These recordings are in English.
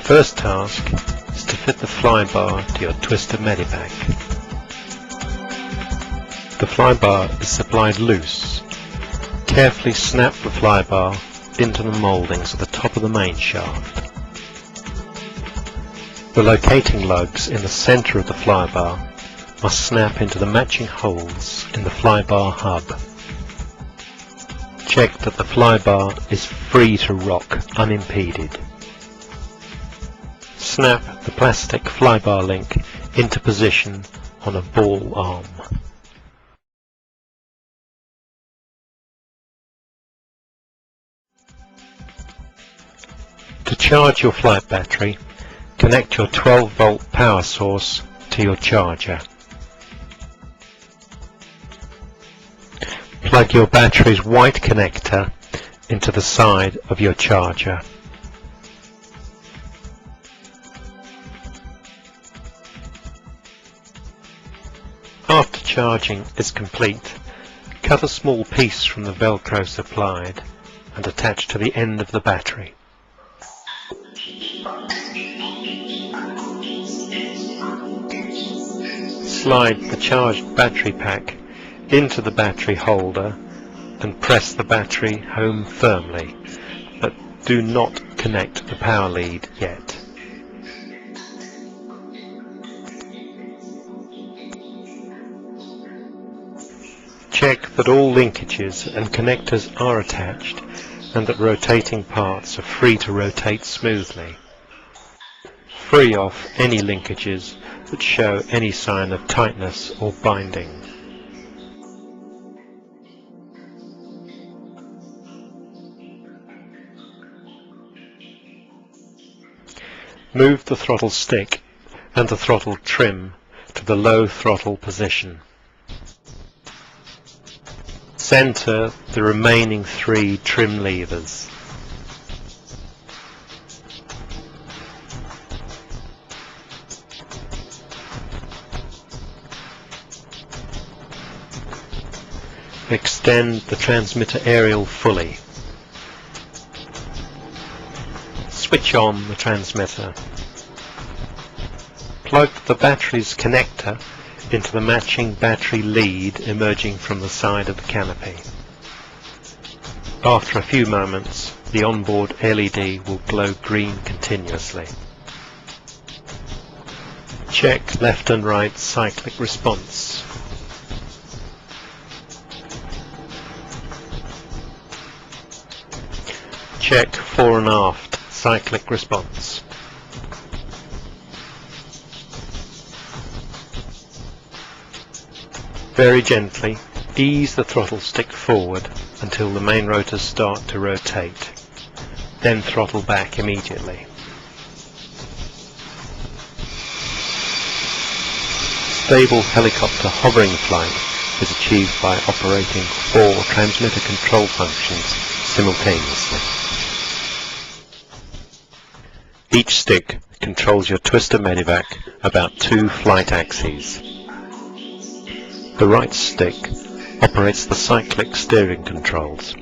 first task is to fit the flybar to your twisted Medevac. The flybar is supplied loose. Carefully snap the flybar into the mouldings at the top of the main shaft. The locating lugs in the centre of the flybar must snap into the matching holes in the flybar hub. Check that the flybar is free to rock unimpeded. Snap the plastic flybar link into position on a ball arm. To charge your flight battery, connect your 12-volt power source to your charger. Plug your battery's white connector into the side of your charger. After charging is complete, cut a small piece from the Velcro supplied and attach to the end of the battery. Slide the charged battery pack into the battery holder and press the battery home firmly, but do not connect the power lead yet. Check that all linkages and connectors are attached and that rotating parts are free to rotate smoothly. Free off any linkages that show any sign of tightness or binding. Move the throttle stick and the throttle trim to the low throttle position. Center the remaining 3 trim levers. Extend the transmitter aerial fully. Switch on the transmitter. Plug the battery's connector into the matching battery lead emerging from the side of the canopy. After a few moments, the onboard LED will glow green continuously. Check left and right cyclic response. Check fore and aft cyclic response. Very gently ease the throttle stick forward until the main rotors start to rotate, then throttle back immediately. Stable helicopter hovering flight is achieved by operating 4 transmitter control functions simultaneously. Each stick controls your twister Medevac about 2 flight axes. The right stick operates the cyclic steering controls.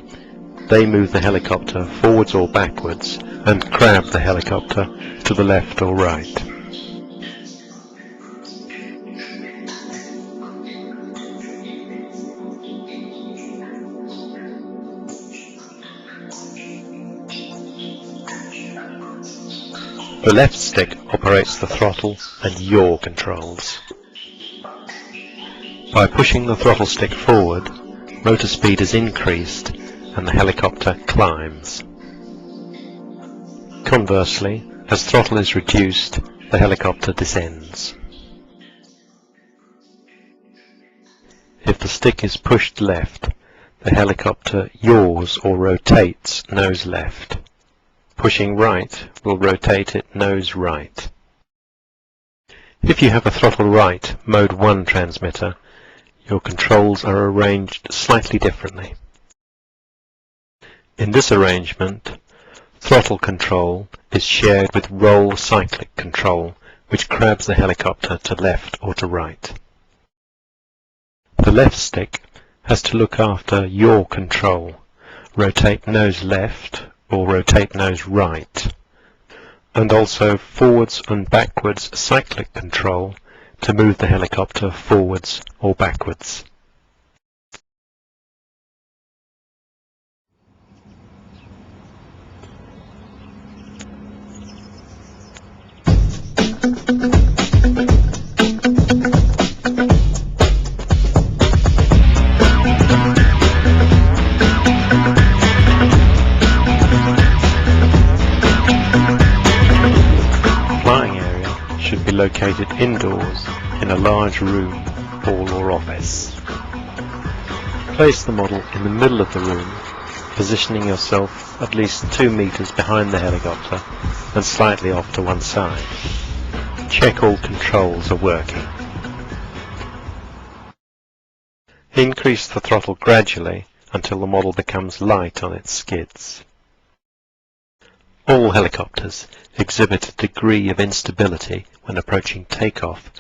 They move the helicopter forwards or backwards and grab the helicopter to the left or right. The left stick operates the throttle and yaw controls. By pushing the throttle stick forward, rotor speed is increased and the helicopter climbs. Conversely, as throttle is reduced, the helicopter descends. If the stick is pushed left, the helicopter yaws or rotates nose left. Pushing right will rotate it nose right. If you have a throttle right mode 1 transmitter, your controls are arranged slightly differently. In this arrangement, throttle control is shared with roll cyclic control, which grabs the helicopter to left or to right. The left stick has to look after yaw control, rotate nose left or rotate nose right. and also forwards and backwards cyclic control to move the helicopter forwards or backwards. Flying area should be located indoors in a large room, hall or office. Place the model in the middle of the room, positioning yourself at least 2 meters behind the helicopter and slightly off to one side. Check all controls are working. Increase the throttle gradually until the model becomes light on its skids. All helicopters exhibit a degree of instability when approaching takeoff,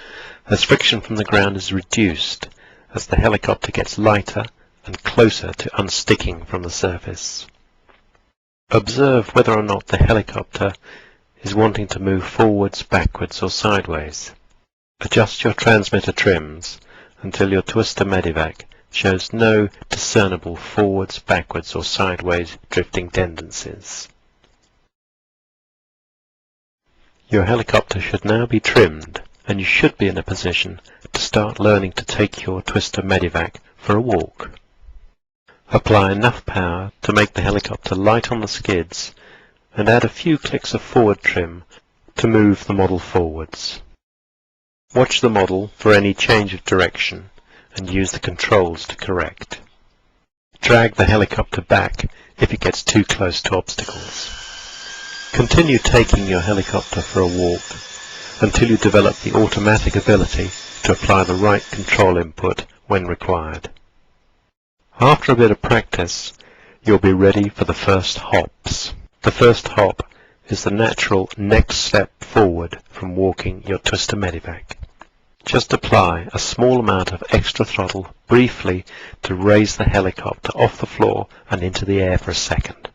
as friction from the ground is reduced as the helicopter gets lighter and closer to unsticking from the surface. Observe whether or not the helicopter is wanting to move forwards, backwards or sideways. Adjust your transmitter trims until your twister Medevac shows no discernible forwards, backwards or sideways drifting tendencies. Your helicopter should now be trimmed, and you should be in a position to start learning to take your twister Medevac for a walk. Apply enough power to make the helicopter light on the skids and add a few clicks of forward trim to move the model forwards. Watch the model for any change of direction and use the controls to correct. Drag the helicopter back if it gets too close to obstacles. Continue taking your helicopter for a walk until you develop the automatic ability to apply the right control input when required. After a bit of practice, you'll be ready for the first hops. The first hop is the natural next step forward from walking your twister Medevac. Just apply a small amount of extra throttle briefly to raise the helicopter off the floor and into the air for a second.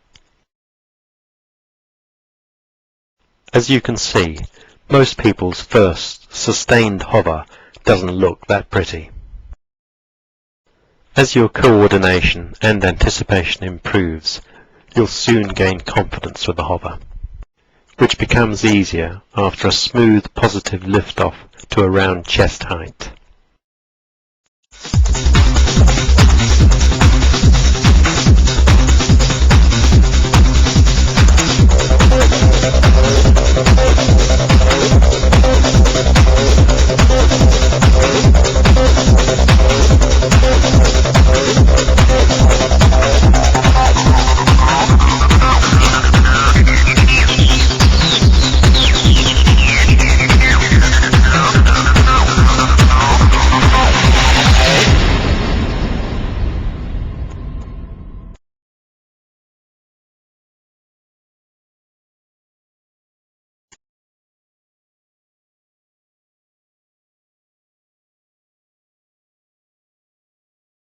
As you can see, most people's first sustained hover doesn't look that pretty. As your coordination and anticipation improves, you'll soon gain confidence with the hover, which becomes easier after a smooth positive liftoff to around chest height.